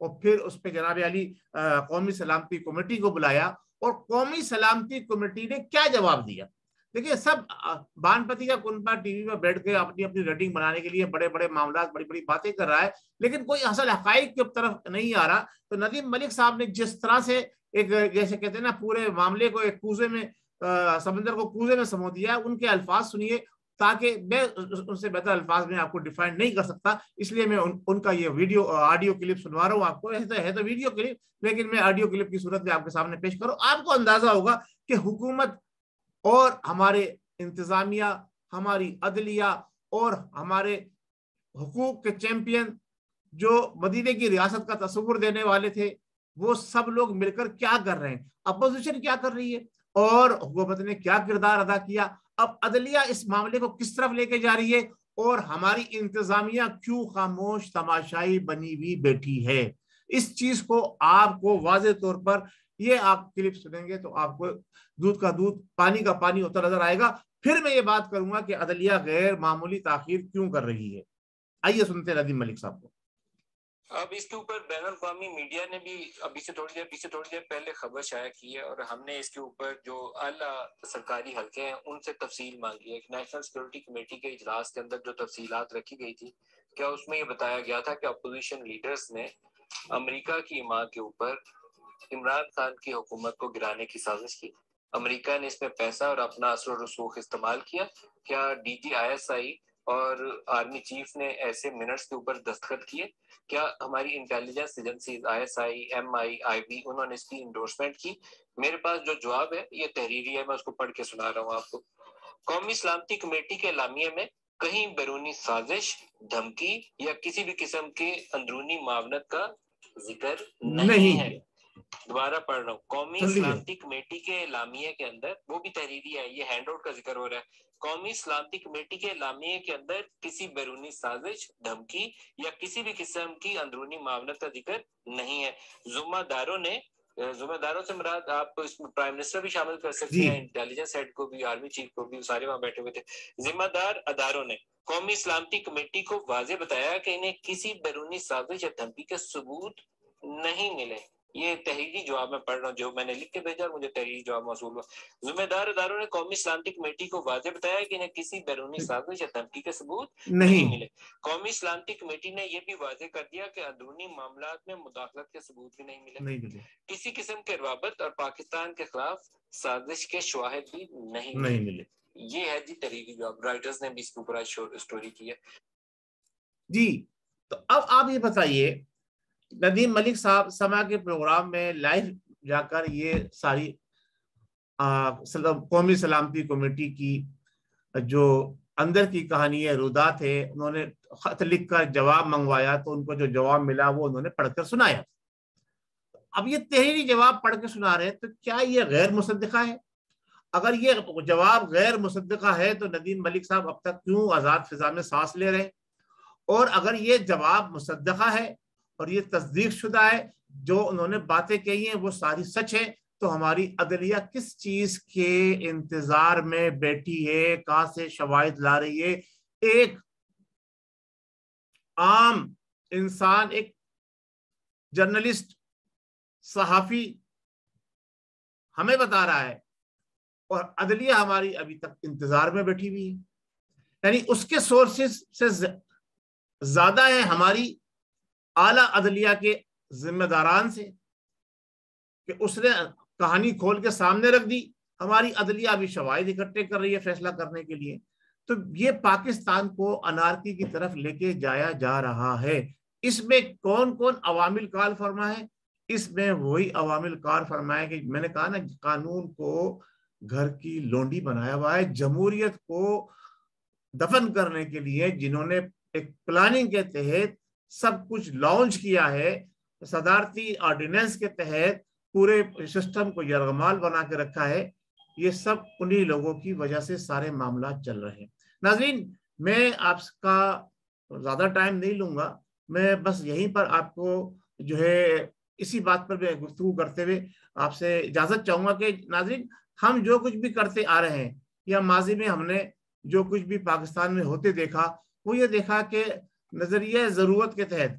اور پھر اس پہ جناب علی قومی سلامتی کمیٹی کو بلایا، اور قومی سلامتی کمیٹی نے کیا جواب دیا؟ دیکھیے سب بان پتی کا کنبہ ٹی وی میں بیٹھ کے اپنی اپنی ریٹنگ بنانے کے لیے بڑے بڑے معاملات بڑی بڑی باتیں کر رہا ہے، لیکن کوئی اصل حقائق کی طرف نہیں آ رہا. تو ندیم ملک صاحب نے جس طرح سے ایک جیسے کہتے ہیں نا پورے معاملے کو ایک کوزے میں سمندر کو کوزے میں سمو دیا ہے، ان کے الفاظ سنیے تاکہ میں ان سے بہتر الفاظ میں آپ کو ڈیفائن نہیں کر سکتا، اس لیے میں ان کا یہ ویڈیو آڈیو کلپ سنوا رہا ہوں آپ کو. ہے تو ویڈیو کلپ لیکن میں آڈیو کلپ کی صورت میں آپ کے سامنے پیش کروں. آپ کو اندازہ ہوگا کہ حکومت اور ہمارے انتظامیہ، ہماری عدلیہ اور ہمارے حقوق کے چیمپئن جو مدینے کی ریاست کا تصور دینے والے تھے، وہ سب لوگ مل کر کیا کر رہے ہیں، اپوزیشن کیا کر رہی ہے اور حکومت نے کیا کردار ادا کیا. اب عدلیہ اس معاملے کو کس طرف لے کے جا رہی ہے اور ہماری انتظامیہ کیوں خاموش تماشائی بنی ہوئی بیٹھی ہے. اس چیز کو آپ کو واضح طور پر یہ آپ کلپ سنیں گے تو آپ کو دودھ کا دودھ پانی کا پانی ہوتا نظر آئے گا. پھر میں یہ بات کروں گا کہ عدلیہ غیر معمولی تاخیر کیوں کر رہی ہے. آئیے سنتے ہیں ندیم ملک صاحب کو. اب اس کے اوپر بین الاقوامی میڈیا نے بھی ابھی سے تھوڑی دیر پہلے خبر شائع کی ہے، اور ہم نے اس کے اوپر جو اعلیٰ سرکاری حلقے ہیں ان سے تفصیل مانگی ہے. نیشنل سیکورٹی کمیٹی کے اجلاس کے اندر جو تفصیلات رکھی گئی تھی، کیا اس میں یہ بتایا گیا تھا کہ اپوزیشن لیڈرز نے امریکہ کی حمایت کے اوپر عمران خان کی حکومت کو گرانے کی سازش کی؟ امریکہ نے اس میں پیسہ اور اپنا اثر و رسوخ استعمال کیا؟ کیا ڈی جی ISI اور آرمی چیف نے ایسے منٹس کے اوپر دستخط کیے؟ کیا ہماری intelligence agencies ISI MI IB انہوں نے اس کی انڈورسمنٹ کی؟ میرے پاس جو جواب ہے یہ تحریری ہے، میں اس کو پڑھ کے سنا رہا ہوں آپ کو. قومی سلامتی کمیٹی کے اعلامیے میں کہیں بیرونی سازش، دھمکی یا کسی بھی قسم کے اندرونی معاونت کا ذکر نہیں ہے. دوبارہ پڑھ رہا ہوں، قومی سلامتی کمیٹی کے اعلامیے کے اندر، وہ بھی تحریری ہے، یہ ہینڈ آؤٹ کا ذکر ہو رہا ہے، قومی سلامتی کمیٹی کے اعلامیے کے اندر کسی بیرونی سازش، دھمکی یا کسی بھی قسم کی اندرونی معاونت کا ذکر نہیں ہے. ذمہ داروں سے مراد آپ اس میں پرائم منسٹر بھی شامل کر سکتے ہیں، انٹیلیجنس ہیڈ کو بھی، آرمی چیف کو بھی، سارے وہاں بیٹھے ہوئے تھے. ذمہ دار اداروں نے قومی سلامتی کمیٹی کو واضح بتایا کہ انہیں کسی بیرونی سازش یا دھمکی کے ثبوت نہیں ملے. یہ تحریری جواب میں پڑھ رہا ہوں جو میں نے لکھ کے بھیجا، مجھے تحریری جواب موصول ہوا. ذمہ دار اداروں نے قومی سلامتی کمیٹی کو واضح بتایا کہ انہیں کسی بیرونی سازش یا دھمکی کے ثبوت نہیں ملے. قومی سلامتی کمیٹی نے یہ بھی واضح کر دیا کہ اندرونی معاملات میں مداخلت کے ثبوت بھی نہیں ملے. کسی قسم کے روابط اور پاکستان کے خلاف سازش کے شواہد بھی نہیں ملے. یہ ہے جی تحریری جواب، رائٹرز نے بھی اس کے اوپر اسٹوری کی ہے. جی تو اب آپ یہ بتائیے، ندیم ملک صاحب سما کے پروگرام میں لائیو جا کر یہ ساری قومی سلامتی کمیٹی کی جو اندر کی کہانی ہے، رودات ہے، انہوں نے خط لکھ کر جواب منگوایا تو ان کو جو جواب ملا وہ انہوں نے پڑھ کر سنایا. اب یہ تحریری جواب پڑھ کے سنا رہے ہیں تو کیا یہ غیر مصدقہ ہے؟ اگر یہ جواب غیر مصدقہ ہے تو ندیم ملک صاحب اب تک کیوں آزاد فضا میں سانس لے رہے ہیں؟ اور اگر یہ جواب مصدقہ ہے اور یہ تصدیق شدہ ہے، جو انہوں نے باتیں کہی ہیں وہ ساری سچ ہے، تو ہماری عدلیہ کس چیز کے انتظار میں بیٹھی ہے؟ کہاں سے شواہد لا رہی ہے؟ ایک عام انسان، ایک جرنلسٹ، صحافی ہمیں بتا رہا ہے اور عدلیہ ہماری ابھی تک انتظار میں بیٹھی ہوئی ہے. یعنی اس کے سورسز سے زیادہ ہے ہماری اعلیٰ عدلیہ کے ذمہ داران سے کہ اس نے کہانی کھول کے سامنے رکھ دی. ہماری عدلیہ ابھی شواہد اکٹھے کر رہی ہے فیصلہ کرنے کے لیے. تو یہ پاکستان کو انارکی کی طرف لے کے جایا جا رہا ہے. اس میں کون کون عوامل کار فرما ہے؟ اس میں وہی عوامل کار فرما ہے کہ میں نے کہا نا، قانون کو گھر کی لونڈی بنایا ہوا ہے. جمہوریت کو دفن کرنے کے لیے جنہوں نے ایک پلاننگ کے تحت سب کچھ لانچ کیا ہے، صدارتی آرڈیننس کے تحت پورے سسٹم کو یرغمال بنا کے رکھا ہے، یہ سب انہی لوگوں کی وجہ سے سارے معاملات چل رہے ہیں. ناظرین، میں آپ کا زیادہ ٹائم نہیں لوں گا، میں بس یہیں پر آپ کو جو ہے اسی بات پر میں گفتگو کرتے ہوئے آپ سے اجازت چاہوں گا کہ ناظرین، ہم جو کچھ بھی کرتے آ رہے ہیں یا ماضی میں ہم نے جو کچھ بھی پاکستان میں ہوتے دیکھا، وہ یہ دیکھا کہ نظریہ ضرورت کے تحت